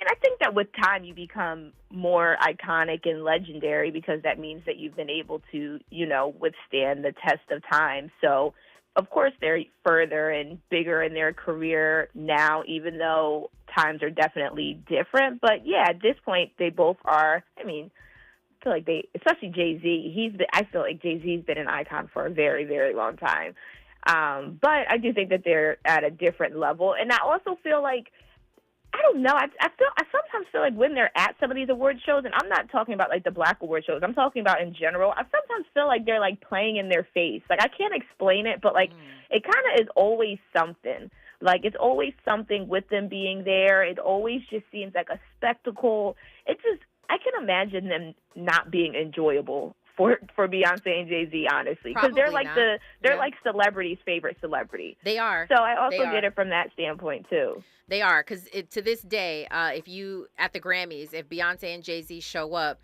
And I think that with time you become more iconic and legendary, because that means that you've been able to, withstand the test of time. So, of course, they're further and bigger in their career now, even though times are definitely different. But, yeah, at this point, they both are. I mean, I feel like especially Jay-Z, I feel like Jay-Z's been an icon for a very, very long time. But I do think that they're at a different level. And I also feel like, I don't know. I sometimes feel like when they're at some of these award shows, and I'm not talking about like the Black award shows, I'm talking about in general, I sometimes feel like they're like playing in their face. Like, I can't explain it, but like it kind of is always something. Like, it's always something with them being there. It always just seems like a spectacle. It's just, I can imagine them not being enjoyable for Beyonce and Jay-Z, honestly, because they're like like celebrities' favorite celebrity. They are. So I also get it from that standpoint too. They are, because to this day, if you at the Grammys, if Beyonce and Jay-Z show up,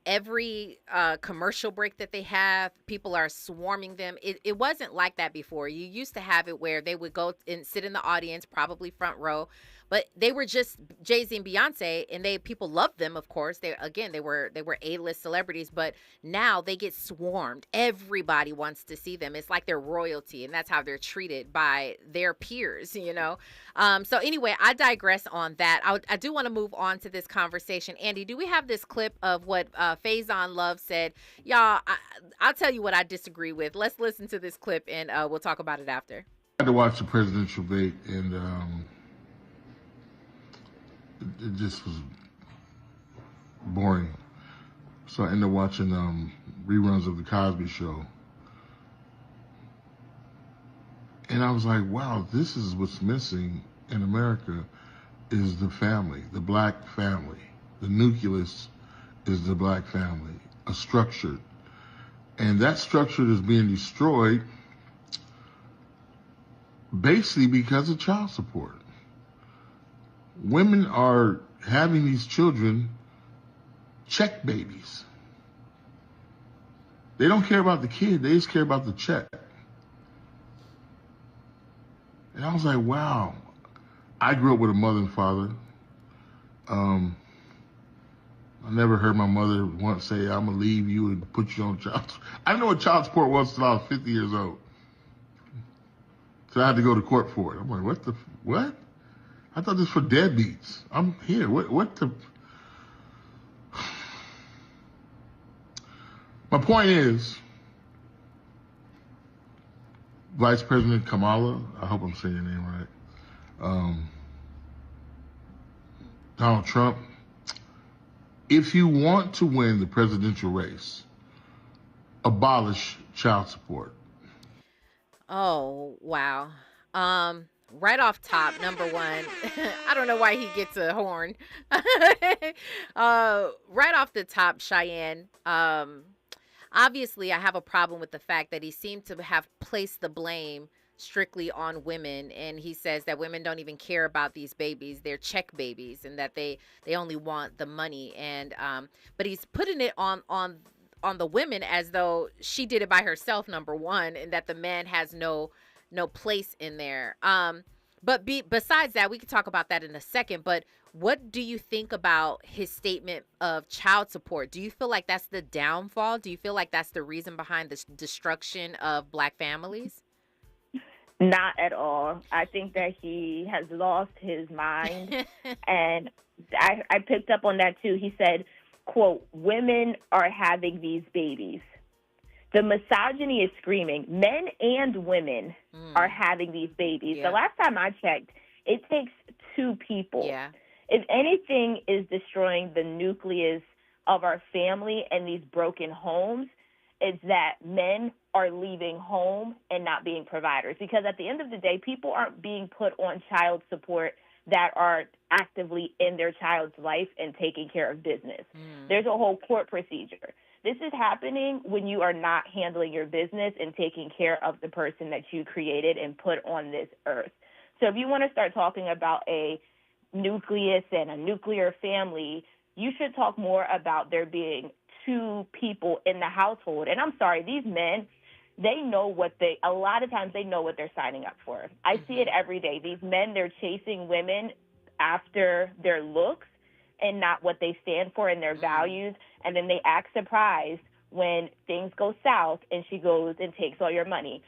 every commercial break that they have, people are swarming them. It wasn't like that before. You used to have it where they would go and sit in the audience, probably front row. But they were just Jay-Z and Beyonce, and people loved them, of course. They were A-list celebrities, but now they get swarmed. Everybody wants to see them. It's like they're royalty, and that's how they're treated by their peers, So anyway, I digress on that. I do want to move on to this conversation. Andy, do we have this clip of what Faizon Love said? Y'all, I'll tell you what I disagree with. Let's listen to this clip, and we'll talk about it after. I had to watch the presidential debate, and it just was boring. So I ended up watching reruns of The Cosby Show. And I was like, wow, this is what's missing in America, is the family, the black family. The nucleus is the black family, a structure. And that structure is being destroyed basically because of child support. Women are having these children check babies. They don't care about the kid, they just care about the check. And I was like, wow. I grew up with a mother and father. I never heard my mother once say, I'm gonna leave you and put you on child support. I didn't know what child support was until I was 50 years old. So I had to go to court for it. I'm like, what? I thought this was for deadbeats. I'm here. What the? My point is, Vice President Kamala, I hope I'm saying your name right, Donald Trump, if you want to win the presidential race, abolish child support. Oh, wow. Right off top, number one, I don't know why he gets a horn. Right off the top, Cheyenne, obviously I have a problem with the fact that he seemed to have placed the blame strictly on women, and he says that women don't even care about these babies, they're check babies, and that they only want the money. And but he's putting it on the women as though she did it by herself, number one, and that the man has no place in there. But besides that, we can talk about that in a second. But what do you think about his statement of child support? Do you feel like that's the downfall? Do you feel like that's the reason behind the destruction of black families? Not at all. I think that he has lost his mind. And I picked up on that, too. He said, quote, women are having these babies. The misogyny is screaming. Men and women are having these babies. The last time I checked, it takes two people. Yeah. If anything is destroying the nucleus of our family and these broken homes, it's that men are leaving home and not being providers. Because at the end of the day, people aren't being put on child support that are actively in their child's life and taking care of business. There's a whole court procedure. This is happening when you are not handling your business and taking care of the person that you created and put on this earth. So if you want to start talking about a nucleus and a nuclear family, you should talk more about there being two people in the household. And I'm sorry, these men, a lot of times they know what they're signing up for. I see it every day. These men, they're chasing women after their looks and not what they stand for and their values. And then they act surprised when things go south and she goes and takes all your money.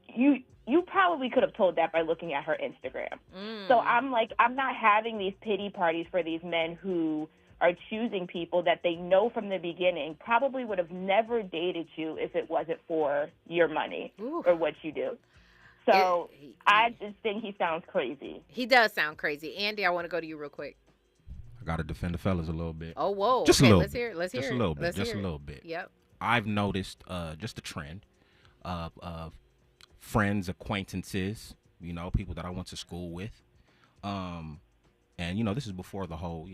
You probably could have told that by looking at her Instagram. So I'm not having these pity parties for these men who are choosing people that they know from the beginning probably would have never dated you if it wasn't for your money or what you do. So I just think he sounds crazy. He does sound crazy. Andy, I want to go to you real quick. I got to defend the fellas a little bit. Oh, whoa. Just okay, a little let's hear it. Let's hear it. Just a little bit. Let's Just a hear it. little bit. Yep. I've noticed just a trend of friends, acquaintances, people that I went to school with. And, this is before the whole,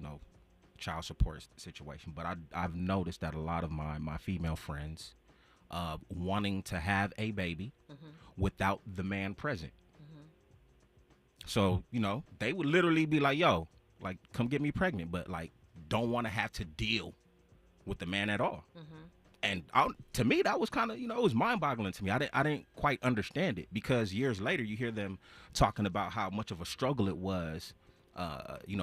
child support situation. But I've noticed that a lot of my female friends wanting to have a baby without the man present. So, they would literally be like, yo, like, come get me pregnant, but, like, don't want to have to deal with the man at all. And to me, that was kind of, it was mind-boggling to me. I didn't quite understand it because years later, you hear them talking about how much of a struggle it was,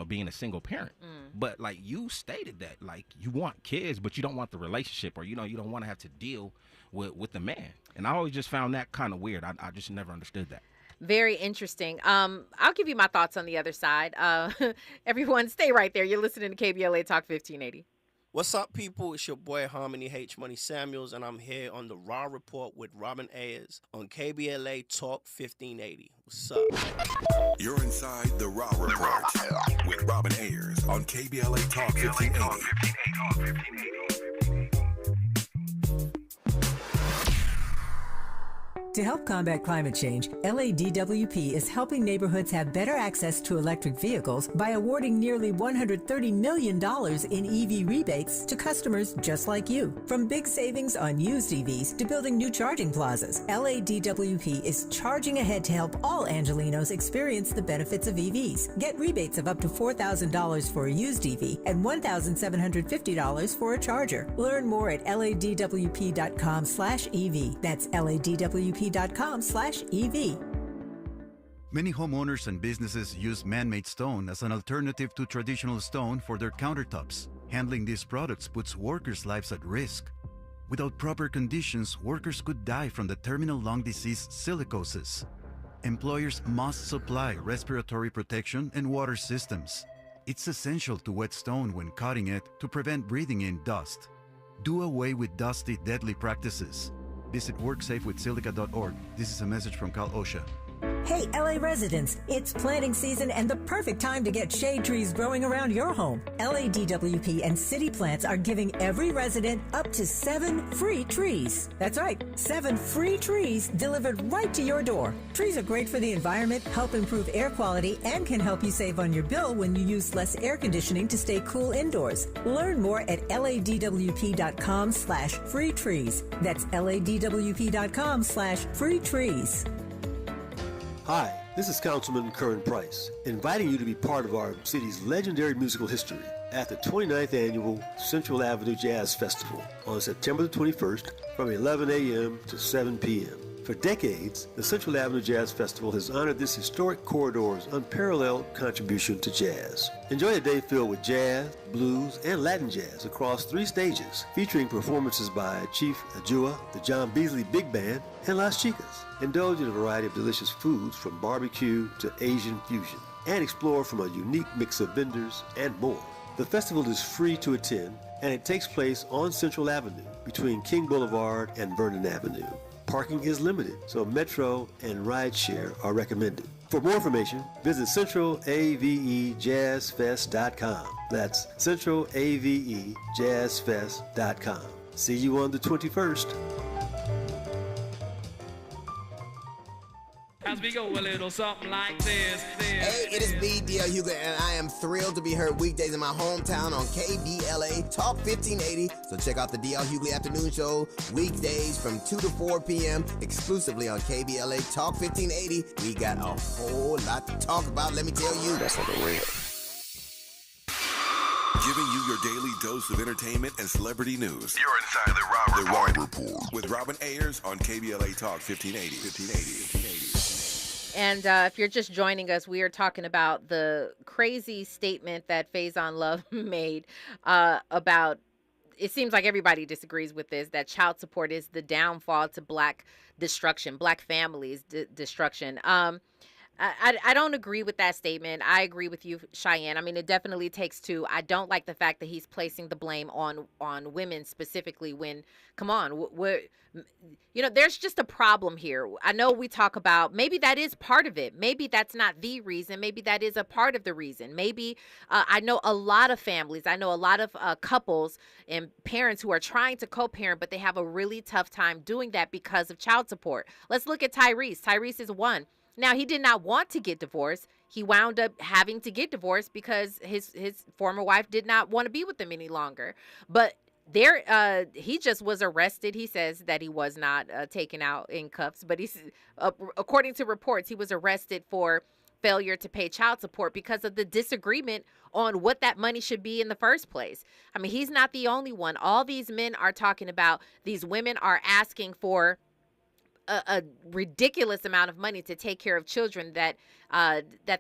being a single parent. But, like, you stated that, like, you want kids, but you don't want the relationship or, you don't want to have to deal with the man. And I always just found that kind of weird. I just never understood that. Very interesting. I'll give you my thoughts on the other side. Everyone, stay right there. You're listening to KBLA Talk 1580. What's up, people? It's your boy Harmony H Money Samuels, and I'm here on the Raw Report with Robin Ayers on KBLA Talk 1580. What's up? You're inside the Raw Report with Robin Ayers on KBLA Talk 1580. To help combat climate change, LADWP is helping neighborhoods have better access to electric vehicles by awarding nearly $130 million in EV rebates to customers just like you. From big savings on used EVs to building new charging plazas, LADWP is charging ahead to help all Angelinos experience the benefits of EVs. Get rebates of up to $4,000 for a used EV and $1,750 for a charger. Learn more at ladwp.com/EV. That's ladwp.com/EV. Many homeowners and businesses use man-made stone as an alternative to traditional stone for their countertops. Handling these products puts workers' lives at risk. Without proper conditions, workers could die from the terminal lung disease silicosis. Employers must supply respiratory protection and water systems. It's essential to wet stone when cutting it to prevent breathing in dust. Do away with dusty, deadly practices. Visit WorkSafeWithSilica.org. This is a message from Cal OSHA. Hey, LA residents, it's planting season and the perfect time to get shade trees growing around your home. LADWP and City Plants are giving every resident up to 7 free trees. That's right, 7 free trees delivered right to your door. Trees are great for the environment, help improve air quality, and can help you save on your bill when you use less air conditioning to stay cool indoors. Learn more at ladwp.com/free trees. That's ladwp.com/free trees. Hi, this is Councilman Curran Price, inviting you to be part of our city's legendary musical history at the 29th Annual Central Avenue Jazz Festival on September the 21st from 11 a.m. to 7 p.m. For decades, the Central Avenue Jazz Festival has honored this historic corridor's unparalleled contribution to jazz. Enjoy a day filled with jazz, blues, and Latin jazz across 3 stages, featuring performances by Chief Ajua, the John Beasley Big Band, and Las Chicas. Indulge in a variety of delicious foods from barbecue to Asian fusion, and explore from a unique mix of vendors and more. The festival is free to attend, and it takes place on Central Avenue between King Boulevard and Vernon Avenue. Parking is limited, so Metro and rideshare are recommended. For more information, visit centralavejazzfest.com. That's centralavejazzfest.com. See you on the 21st. As we go a little something like this. Hey, it is B.D.L. Hughley, and I am thrilled to be heard weekdays in my hometown on KBLA Talk 1580. So check out the D.L. Hughley Afternoon Show weekdays from 2 to 4 p.m. exclusively on KBLA Talk 1580. We got a whole lot to talk about, let me tell you. That's on the real. Giving you your daily dose of entertainment and celebrity news. You're inside the Raw Report. With Robin Ayers on KBLA Talk 1580. And if you're just joining us, we are talking about the crazy statement that Faizon Love made about, it seems like everybody disagrees with this, that child support is the downfall to black families' destruction. I don't agree with that statement. I agree with you, Cheyenne. I mean, it definitely takes two. I don't like the fact that he's placing the blame on women specifically when, come on, there's just a problem here. I know we talk about maybe that is part of it. Maybe that's not the reason. Maybe that is a part of the reason. Maybe I know a lot of families. I know a lot of couples and parents who are trying to co-parent, but they have a really tough time doing that because of child support. Let's look at Tyrese. Tyrese is one. Now, he did not want to get divorced. He wound up having to get divorced because his former wife did not want to be with him any longer. But he just was arrested. He says that he was not taken out in cuffs, but according to reports, he was arrested for failure to pay child support because of the disagreement on what that money should be in the first place. I mean, he's not the only one. All these men are talking about, these women are asking for a ridiculous amount of money to take care of children that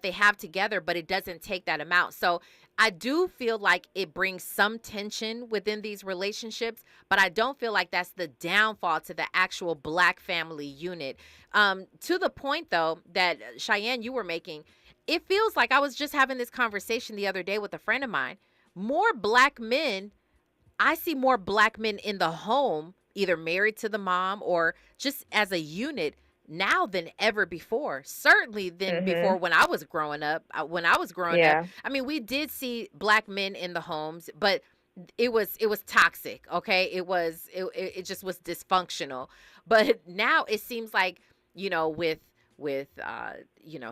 they have together, but it doesn't take that amount. So I do feel like it brings some tension within these relationships, but I don't feel like that's the downfall to the actual black family unit. To the point, though, that Cheyenne, you were making, it feels like I was just having this conversation the other day with a friend of mine. I see more black men in the home, either married to the mom or just as a unit now than ever before. Certainly than before when I was growing up. I mean, we did see black men in the homes, but it was toxic. Okay. It just was dysfunctional. But now it seems like, with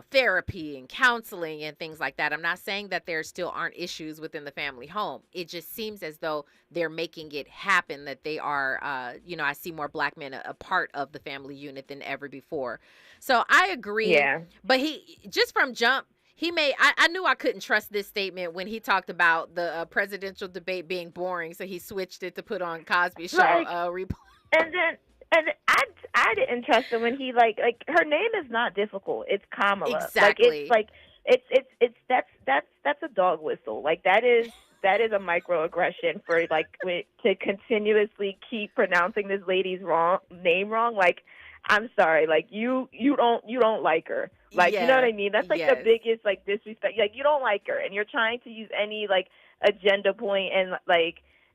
therapy and counseling and things like that. I'm not saying that there still aren't issues within the family home. It just seems as though they're making it happen, that they are, I see more black men a part of the family unit than ever before. So I agree. Yeah. But he, just from jump, I knew I couldn't trust this statement when he talked about the presidential debate being boring. So he switched it to put on Cosby Show replay. And I didn't trust him when he like her name is not difficult. It's Kamala. Exactly. That's a dog whistle. Like that is a microaggression for to continuously keep pronouncing this lady's name wrong. Like, I'm sorry. Like you don't like her. Like, you know what I mean? That's the biggest disrespect. Like, you don't like her and you're trying to use any agenda point and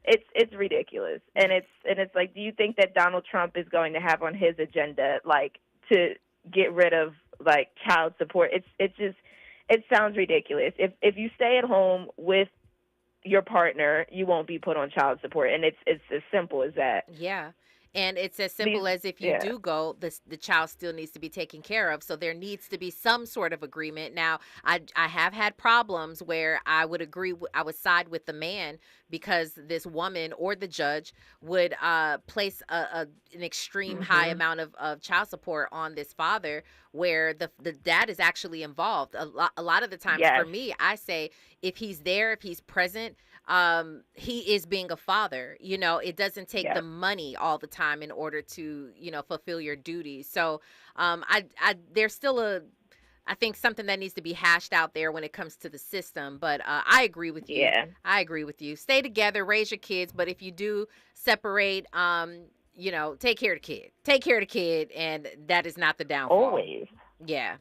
it's ridiculous. And it's like, do you think that Donald Trump is going to have on his agenda, to get rid of, child support? It sounds ridiculous. If you stay at home with your partner, you won't be put on child support. And it's as simple as that. Yeah. And it's as simple as if you do go, the child still needs to be taken care of. So there needs to be some sort of agreement. Now, I have had problems where I would side with the man because this woman or the judge would place an extreme high amount of child support on this father, where the dad is actually involved. A lot of the times for me, I say, if he's there, if he's present, he is being a father. It doesn't take the money all the time. time in order to, fulfill your duties. So there's still I think something that needs to be hashed out there when it comes to the system. But I agree with you. Yeah. I agree with you. Stay together, raise your kids. But if you do separate, take care of the kid. Take care of the kid. And that is not the downfall. Always. Yeah.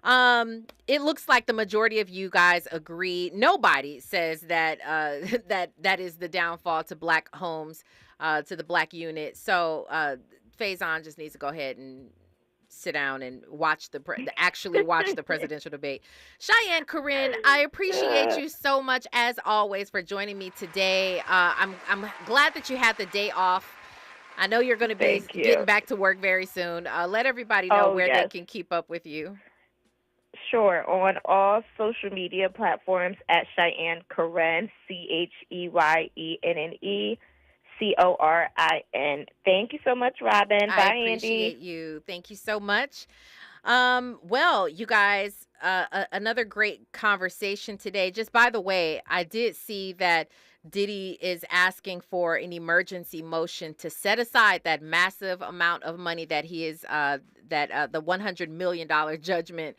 It looks like the majority of you guys agree. Nobody says that that is the downfall to Black homes, to the Black unit. So Faizon just needs to go ahead and sit down and actually watch the presidential debate. Cheyenne Corinne, I appreciate you so much as always for joining me today. I'm glad that you had the day off. I know you're going to be getting back to work very soon. Let everybody know where they can keep up with you. Sure, on all social media platforms at Cheyenne Corinne, CHEYENNE CORIN. Thank you so much, Robin. Bye, Andy. I appreciate you. Thank you so much. Well, you guys, another great conversation today. Just by the way, I did see that Diddy is asking for an emergency motion to set aside that massive amount of money that he is the $100 million judgment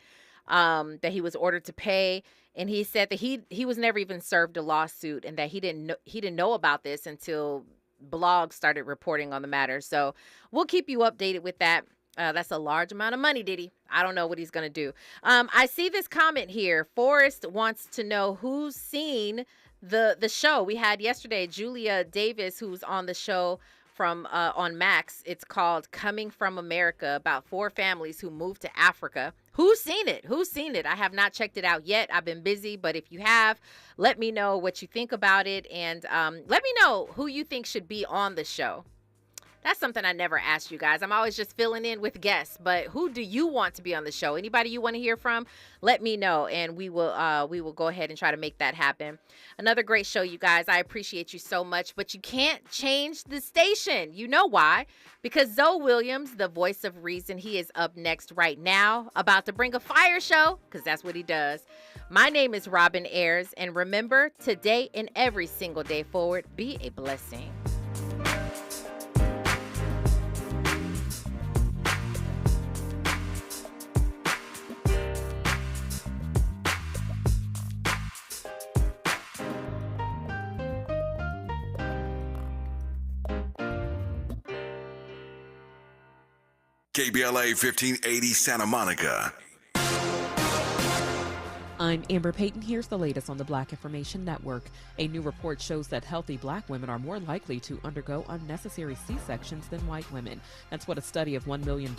that he was ordered to pay. And he said that he was never even served a lawsuit, and that he didn't know about this until blogs started reporting on the matter. So we'll keep you updated with that. That's a large amount of money, Diddy. I don't know what he's going to do. I see this comment here. Forrest wants to know who's seen the show we had yesterday. Julia Davis, who's on the show from on Max. It's called Coming from America, about 4 families who moved to Africa. Who's seen it? I have not checked it out yet. I've been busy, but if you have, let me know what you think about it, and let me know who you think should be on the show. That's something I never asked you guys. I'm always just filling in with guests, but who do you want to be on the show? Anybody you want to hear from? Let me know, and we will go ahead and try to make that happen. Another great show, you guys. I appreciate you so much, but you can't change the station. You know why? Because Zoe Williams, the voice of reason, he is up next right now, about to bring a fire show, because that's what he does. My name is Robin Ayers, and remember, today and every single day forward, be a blessing. KBLA 1580 Santa Monica. I'm Amber Payton. Here's the latest on the Black Information Network. A new report shows that healthy Black women are more likely to undergo unnecessary C-sections than white women. That's what a study of 1 million